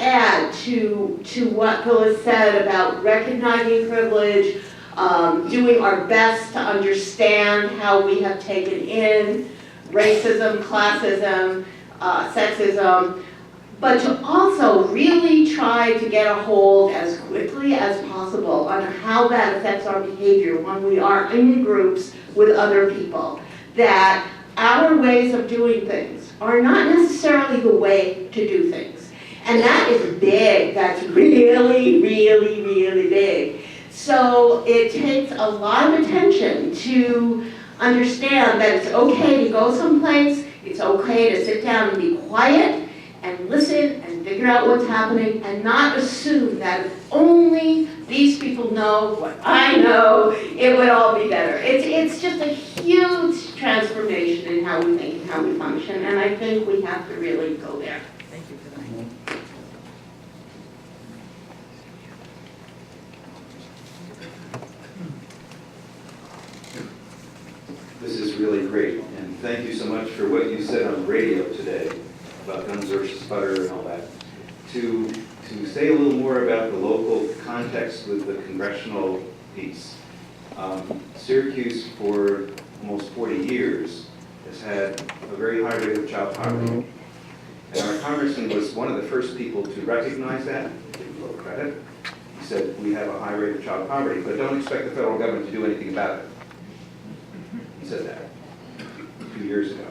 add to what Phyllis said about recognizing privilege, doing our best to understand how we have taken in racism, classism, sexism, but to also really try to get a hold as quickly as possible on how that affects our behavior when we are in groups with other people. That our ways of doing things are not necessarily the way to do things. And that is big. That's really, really, really big. So it takes a lot of attention to understand that it's okay to go someplace, it's okay to sit down and be quiet and listen and figure out what's happening and not assume that if only these people know what I know, it would all be better. It's just a huge transformation in how we think and how we function, and I think we have to really go there. Thank you for that. This is really great, and thank you so much for what you said on radio today about guns versus butter and all that. To say a little more about the local context with the congressional piece. Syracuse, for almost 40 years, has had a very high rate of child poverty. And our congressman was one of the first people to recognize that, give him a little credit. He said, we have a high rate of child poverty, but don't expect the federal government to do anything about it. He said that a few years ago.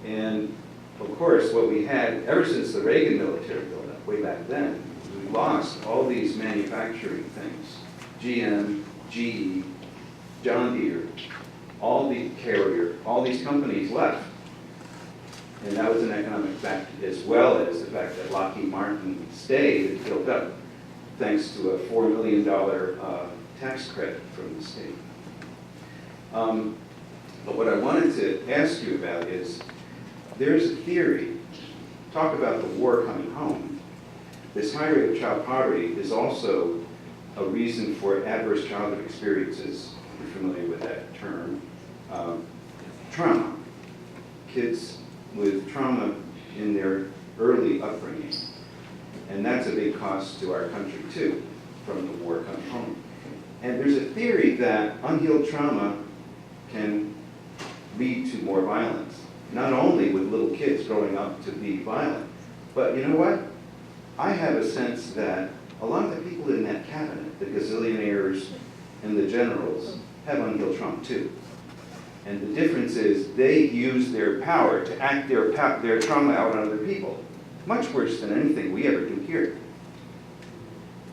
And of course, what we had, ever since the Reagan military buildup, way back then, we lost all these manufacturing things. GM, GE, John Deere, all the Carrier, all these companies left. And that was an economic fact, as well as the fact that Lockheed Martin stayed and built up, thanks to a $4 million tax credit from the state. But what I wanted to ask you about is, there's a theory, talk about the war coming home. This high rate of child poverty is also a reason for adverse childhood experiences. You're familiar with that term. Trauma. Kids with trauma in their early upbringing. And that's a big cost to our country too, from the war coming home. And there's a theory that unhealed trauma can lead to more violence. Not only with little kids growing up to be violent, but you know what? I have a sense that a lot of the people in that cabinet, the gazillionaires and the generals, have unhealed trauma too. And the difference is they use their power to act their trauma out on other people. Much worse than anything we ever do here.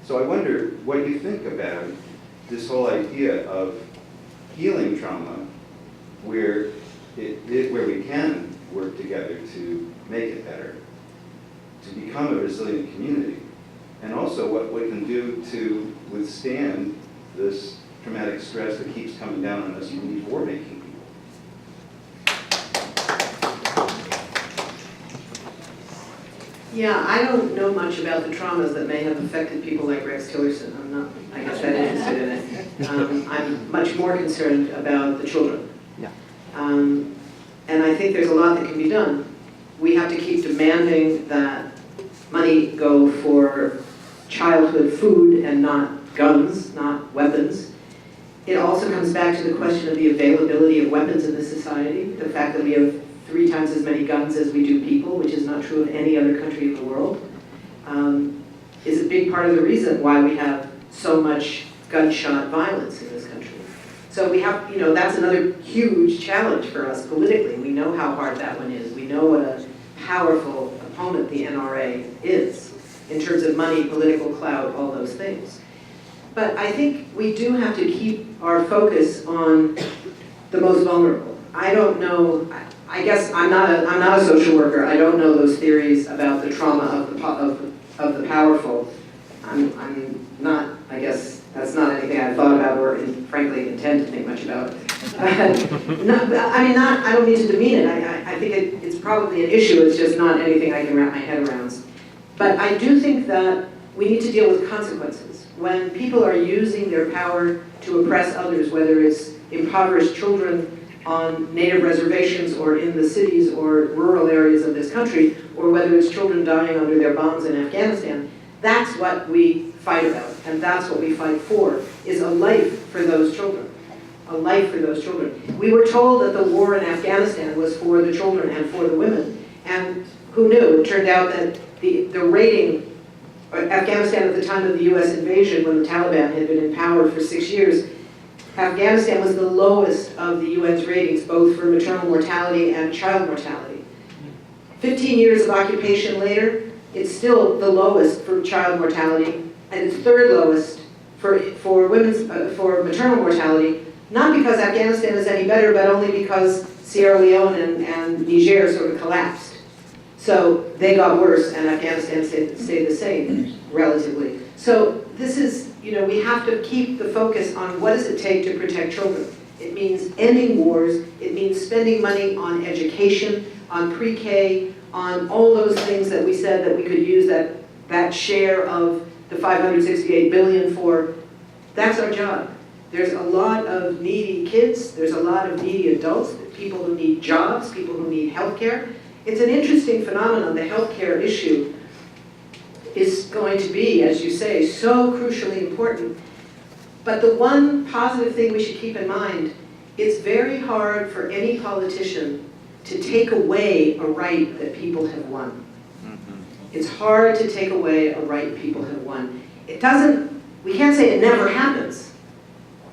So I wonder what you think about this whole idea of healing trauma where we can work together to make it better, to become a resilient community, and also what we can do to withstand this traumatic stress that keeps coming down on us from these war-making people. Yeah, I don't know much about the traumas that may have affected people like Rex Tillerson. I'm not, I guess, that interested in it. I'm much more concerned about the children. Yeah. And I think there's a lot that can be done. We have to keep demanding that money go for childhood food and not guns, not weapons. It also comes back to the question of the availability of weapons in this society, the fact that we have 3 times as many guns as we do people, which is not true of any other country in the world, is a big part of the reason why we have so much gunshot violence in this country. So we have, that's another huge challenge for us politically. We know how hard that one is. We know what a powerful opponent the NRA is in terms of money, political clout, all those things. But I think we do have to keep our focus on the most vulnerable. I don't know, I guess I'm not a social worker. I don't know those theories about the trauma of the powerful. I'm not, I guess, that's not anything I've thought about or, frankly, intend to think much about. I don't mean to demean it. I think it's probably an issue. It's just not anything I can wrap my head around. But I do think that we need to deal with consequences. When people are using their power to oppress others, whether it's impoverished children on native reservations or in the cities or rural areas of this country, or whether it's children dying under their bombs in Afghanistan, that's what we fight about, and that's what we fight for, is a life for those children. A life for those children. We were told that the war in Afghanistan was for the children and for the women, and who knew? It turned out that the rating, Afghanistan at the time of the US invasion, when the Taliban had been in power for 6 years, Afghanistan was the lowest of the UN's ratings, both for maternal mortality and child mortality. 15 years of occupation later, it's still the lowest for child mortality, and it's third lowest for maternal mortality, not because Afghanistan is any better, but only because Sierra Leone and Niger sort of collapsed. So they got worse, and Afghanistan stayed the same, relatively. So this is, we have to keep the focus on what does it take to protect children. It means ending wars, it means spending money on education, on pre-K, on all those things that we said that we could use that share of the $568 billion for. That's our job. There's a lot of needy kids, there's a lot of needy adults, people who need jobs, people who need health care. It's an interesting phenomenon. The healthcare issue is going to be, as you say, so crucially important. But the one positive thing we should keep in mind, it's very hard for any politician to take away a right that people have won. It's hard to take away a right people have won. We can't say it never happens.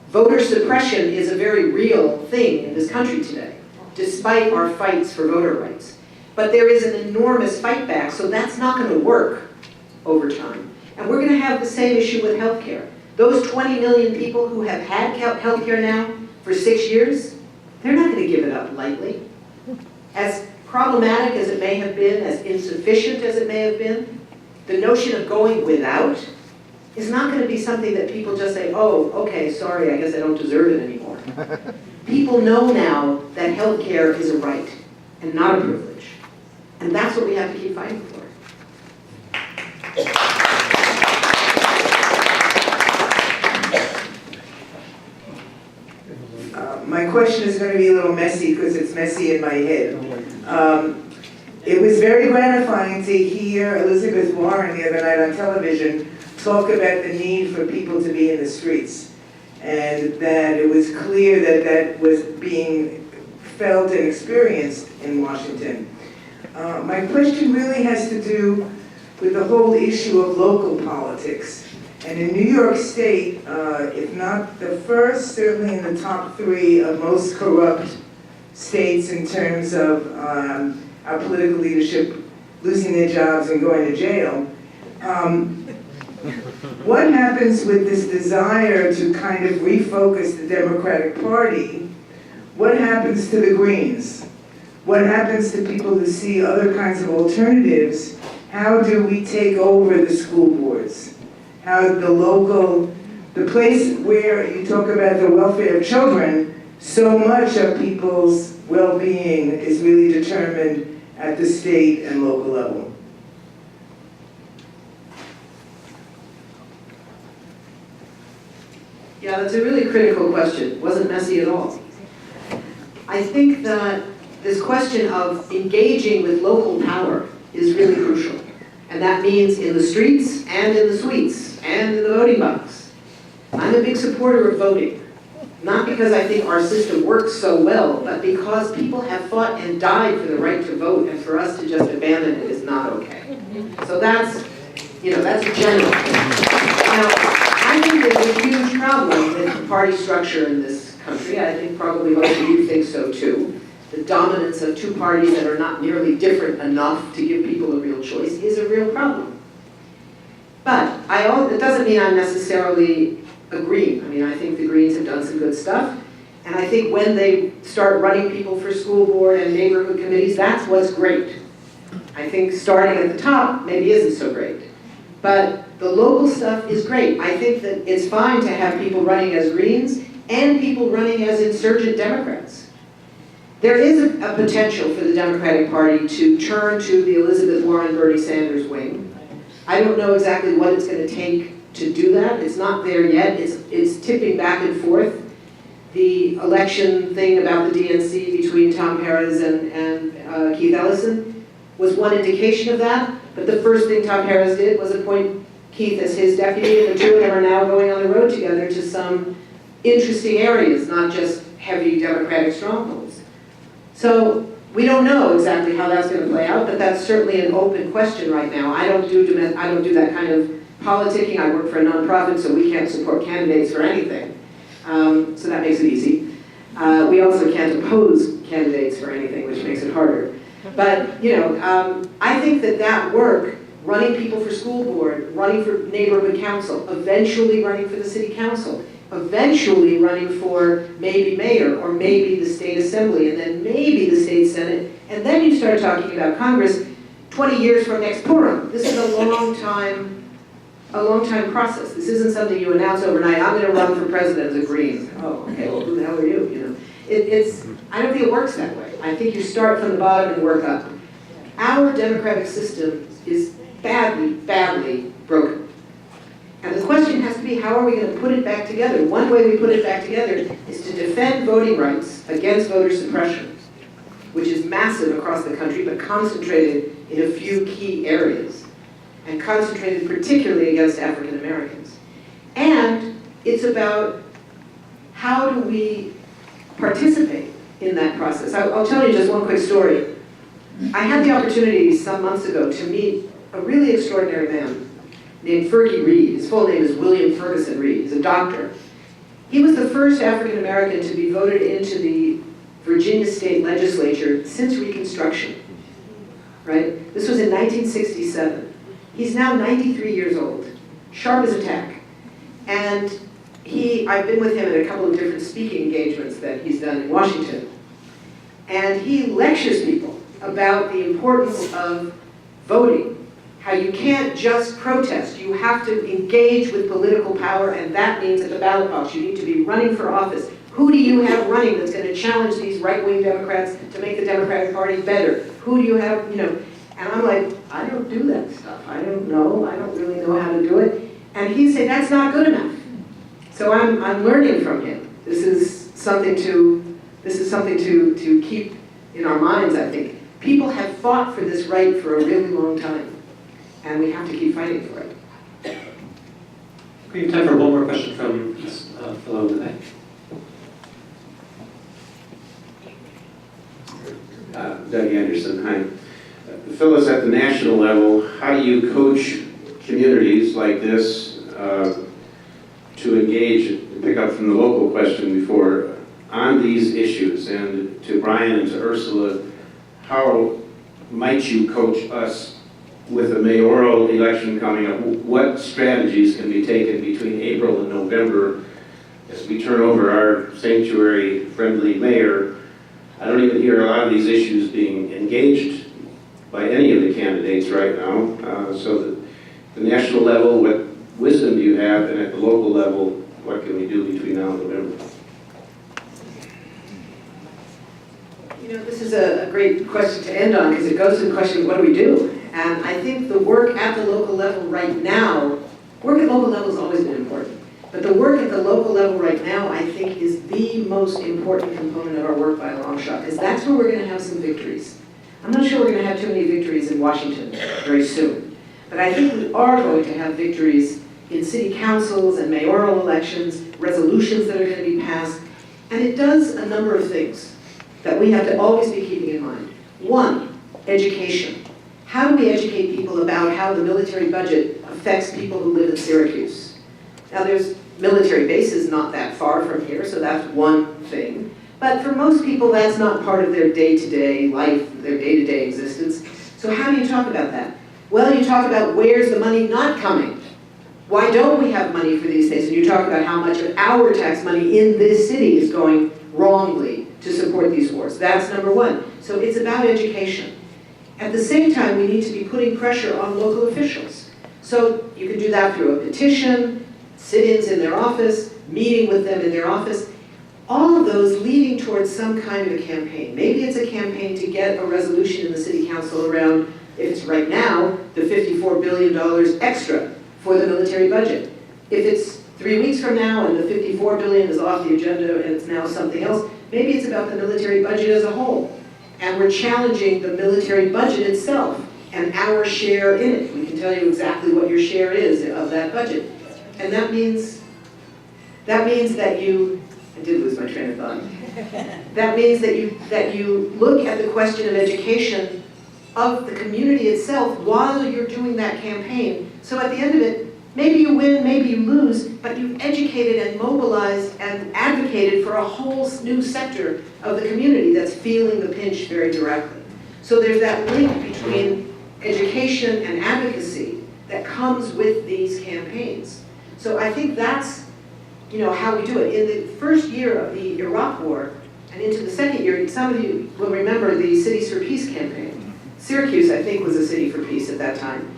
Voter suppression is a very real thing in this country today, despite our fights for voter rights. But there is an enormous fight back, so that's not going to work over time. And we're going to have the same issue with healthcare. Those 20 million people who have had healthcare now for 6 years, they're not going to give it up lightly. As problematic as it may have been, as insufficient as it may have been, the notion of going without is not going to be something that people just say, oh, okay, sorry, I guess I don't deserve it anymore. People know now that healthcare is a right and not a privilege. And that's what we have to keep fighting for. My question is going to be a little messy because it's messy in my head. It was very gratifying to hear Elizabeth Warren the other night on television talk about the need for people to be in the streets, and that it was clear that that was being felt and experienced in Washington. My question really has to do with the whole issue of local politics. And in New York State, if not the first, certainly in the top 3 of most corrupt states in terms of our political leadership losing their jobs and going to jail, what happens with this desire to kind of refocus the Democratic Party? What happens to the Greens? What happens to people who see other kinds of alternatives? How do we take over the school boards? How the place where you talk about the welfare of children, so much of people's well-being is really determined at the state and local level. Yeah, that's a really critical question. It wasn't messy at all. I think that this question of engaging with local power is really crucial. And that means in the streets and in the suites and in the voting box. I'm a big supporter of voting. Not because I think our system works so well, but because people have fought and died for the right to vote, and for us to just abandon it is not okay. So that's a general thing. Now, I think there's a huge problem with the party structure in this country. I think probably most of you think so too. The dominance of 2 parties that are not nearly different enough to give people a real choice is a real problem. But it doesn't mean I'm necessarily agreeing. I mean, I think the Greens have done some good stuff. And I think when they start running people for school board and neighborhood committees, that's what's great. I think starting at the top maybe isn't so great. But the local stuff is great. I think that it's fine to have people running as Greens and people running as insurgent Democrats. There is a potential for the Democratic Party to turn to the Elizabeth Warren, Bernie Sanders wing. I don't know exactly what it's going to take to do that. It's not there yet. It's tipping back and forth. the election thing about the DNC between Tom Perez and Keith Ellison was one indication of that. But the first thing Tom Perez did was appoint Keith as his deputy, and the two of them are now going on the road together to some interesting areas, not just heavy Democratic strongholds. So we don't know exactly how that's going to play out, but that's certainly an open question right now. I don't do that kind of politicking. I work for a nonprofit, so we can't support candidates for anything. So that makes it easy. We also can't oppose candidates for anything, which makes it harder. But, you know, I think that work, running people for school board, running for neighborhood council, eventually running for the city council, eventually running for maybe mayor or maybe the state assembly and then maybe the state senate, and then you start talking about Congress 20 years from next Purim. This is a long time process. This isn't something you announce overnight. I'm going to run for president as a Green. Oh, okay, well, who the hell are you? You know, I don't think it works that way. I think you start from the bottom and work up. Our democratic system is badly, badly broken. And the question has to be, how are we going to put it back together? One way we put it back together is to defend voting rights against voter suppression, which is massive across the country, but concentrated in a few key areas, and concentrated particularly against African Americans. And it's about how do we participate in that process. I'll tell you just one quick story. I had the opportunity some months ago to meet a really extraordinary man named Fergie Reed. His full name is William Ferguson Reed. He's a doctor. He was the first African American to be voted into the Virginia state legislature since Reconstruction, right? This was in 1967. He's now 93 years old, sharp as a tack. And I've been with him in a couple of different speaking engagements that he's done in Washington. And he lectures people about the importance of voting, how you can't just protest. You have to engage with political power, and that means at the ballot box, you need to be running for office. Who do you have running that's going to challenge these right-wing Democrats to make the Democratic Party better? Who do you have, you know? And I'm like, I don't do that stuff. I don't know. I don't really know how to do it. And he said, that's not good enough. So I'm learning from him. This is something to keep in our minds, I think. People have fought for this right for a really long time, and we have to keep fighting for it. We have time for one more question from this fellow in the back. Doug Anderson, hi. Phyllis, at the national level, how do you coach communities like this to engage, and pick up from the local question before, on these issues? And to Brian and to Ursula, how might you coach us with a mayoral election coming up? What strategies can be taken between April and November as we turn over our sanctuary-friendly mayor? I don't even hear a lot of these issues being engaged by any of the candidates right now. So that the national level, what wisdom do you have? And at the local level, what can we do between now and November? You know, this is a great question to end on, because it goes to the question of what do we do? And I think the work at the local level right now, work at local level has always been important. But the work at the local level right now, I think, is the most important component of our work by a long shot, because that's where we're going to have some victories. I'm not sure we're going to have too many victories in Washington very soon. But I think we are going to have victories in city councils and mayoral elections, resolutions that are going to be passed. And it does a number of things that we have to always be keeping in mind. One, education. How do we educate people about how the military budget affects people who live in Syracuse? Now, there's military bases not that far from here, so that's one thing. But for most people, that's not part of their day-to-day life, their day-to-day existence. So how do you talk about that? Well, you talk about where's the money not coming? Why don't we have money for these things? And you talk about how much of our tax money in this city is going wrongly to support these wars. That's number one. So it's about education. At the same time, we need to be putting pressure on local officials. So you can do that through a petition, sit-ins in their office, meeting with them in their office. All of those leading towards some kind of a campaign. Maybe it's a campaign to get a resolution in the city council around, if it's right now, the $54 billion extra for the military budget. If it's 3 weeks from now and the $54 billion is off the agenda and it's now something else. Maybe it's about the military budget as a whole. And we're challenging the military budget itself and our share in it. We can tell you exactly what your share is of that budget. And that means that you, I did lose my train of thought. That means that you look at the question of education of the community itself while you're doing that campaign. So at the end of it, maybe you win, maybe you lose, but you've educated and mobilized and advocated for a whole new sector of the community that's feeling the pinch very directly. So there's that link between education and advocacy that comes with these campaigns. So I think that's, how we do it. In the first year of the Iraq War and into the second year, some of you will remember the Cities for Peace campaign. Syracuse, I think, was a city for peace at that time.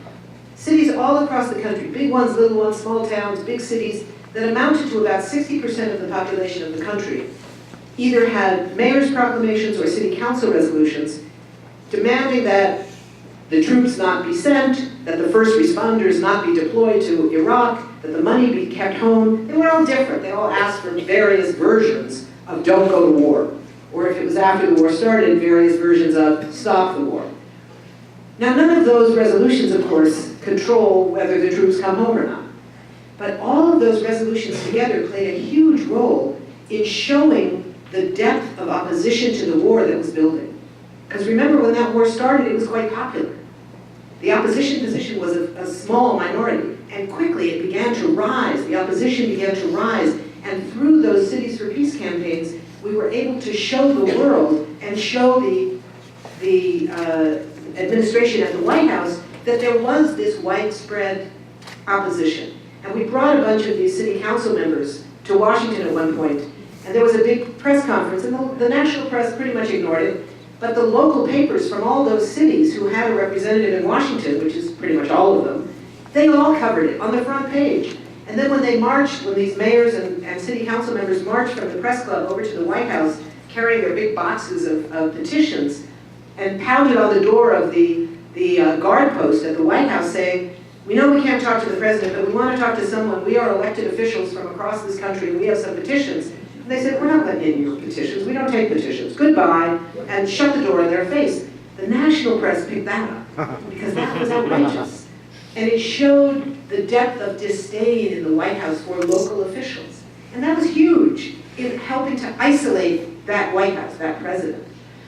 Cities all across the country, big ones, little ones, small towns, big cities, that amounted to about 60% of the population of the country, either had mayor's proclamations or city council resolutions demanding that the troops not be sent, that the first responders not be deployed to Iraq, that the money be kept home. They were all different. They all asked for various versions of don't go to war. Or if it was after the war started, various versions of stop the war. Now, none of those resolutions, of course, control whether the troops come home or not. But all of those resolutions together played a huge role in showing the depth of opposition to the war that was building. Because remember, when that war started, it was quite popular. The opposition position was a small minority, and quickly it began to rise. The opposition began to rise, and through those Cities for Peace campaigns, we were able to show the world and show the administration at the White House that there was this widespread opposition. And we brought a bunch of these city council members to Washington at one point, and there was a big press conference, and the national press pretty much ignored it, but the local papers from all those cities who had a representative in Washington, which is pretty much all of them, they all covered it on the front page. And then when they marched, when these mayors and city council members marched from the press club over to the White House, carrying their big boxes of petitions, and pounded on the door of the guard post at the White House saying, we know we can't talk to the president, but we want to talk to someone. We are elected officials from across this country, and we have some petitions. And they said, we're not letting in your petitions. We don't take petitions. Goodbye, and shut the door in their face. The national press picked that up, because that was outrageous. And it showed the depth of disdain in the White House for local officials. And that was huge in helping to isolate that White House, that president.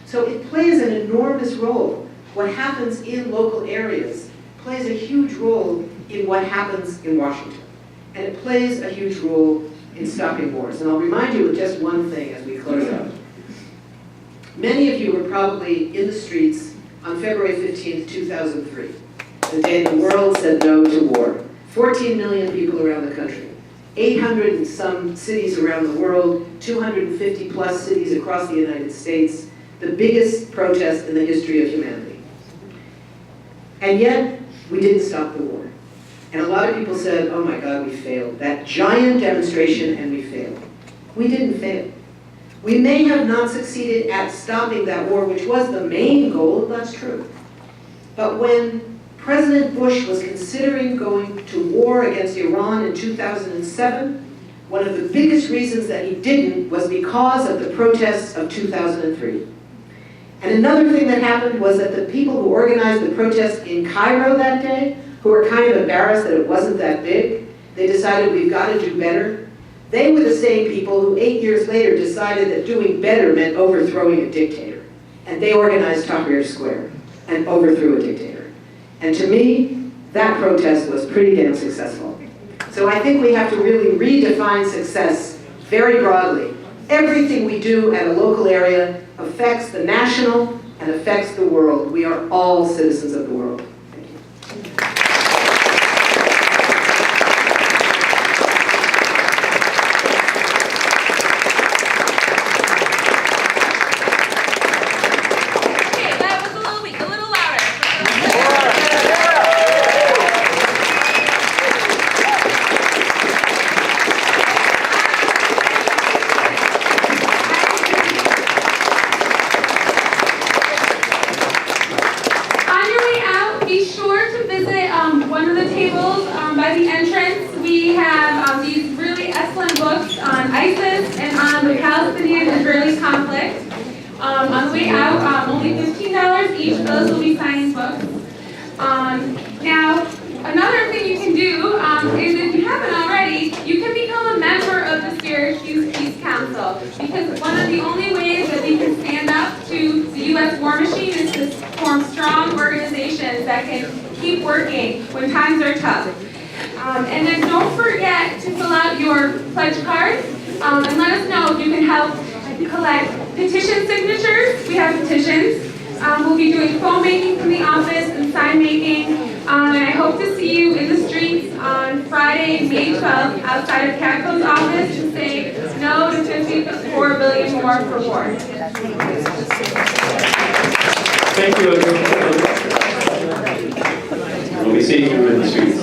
So it plays an enormous role. What happens in local areas plays a huge role in what happens in Washington. And it plays a huge role in stopping wars. And I'll remind you of just one thing as we close out. Many of you were probably in the streets on February 15th, 2003, the day the world said no to war. 14 million people around the country, 800 and some cities around the world, 250 plus cities across the United States, the biggest protest in the history of humanity. And yet, we didn't stop the war. And a lot of people said, oh my God, we failed. That giant demonstration, and we failed. We didn't fail. We may have not succeeded at stopping that war, which was the main goal, that's true. But when President Bush was considering going to war against Iran in 2007, one of the biggest reasons that he didn't was because of the protests of 2003. And another thing that happened was that the people who organized the protest in Cairo that day, who were kind of embarrassed that it wasn't that big, they decided we've got to do better. They were the same people who 8 years later decided that doing better meant overthrowing a dictator. And they organized Tahrir Square and overthrew a dictator. And to me, that protest was pretty damn successful. So I think we have to really redefine success very broadly. Everything we do at a local area affects the national and affects the world. We are all citizens of the world. Thank you. Okay, that was a little weak, a little louder. On your way out, be sure to visit one of the tables by the entrance. We have these really on books on ISIS and on the Palestinian-Israeli conflict. On the way out, only $15 each. Those will be signed books. Now, another thing you can do is, if you haven't already, you can become a member of the Syracuse Peace Council, because one of the only ways that we can stand up to the U.S. war machine is to form strong organizations that can keep working when times are tough. And then don't forget to fill out your pledge cards and let us know if you can help collect petition signatures. We have petitions. We'll be doing phone making from the office and sign making. And I hope to see you in the streets on Friday, May 12th, outside of CATCO's office to say no to $54 billion more for war. Thank you, we'll be seeing you in the streets.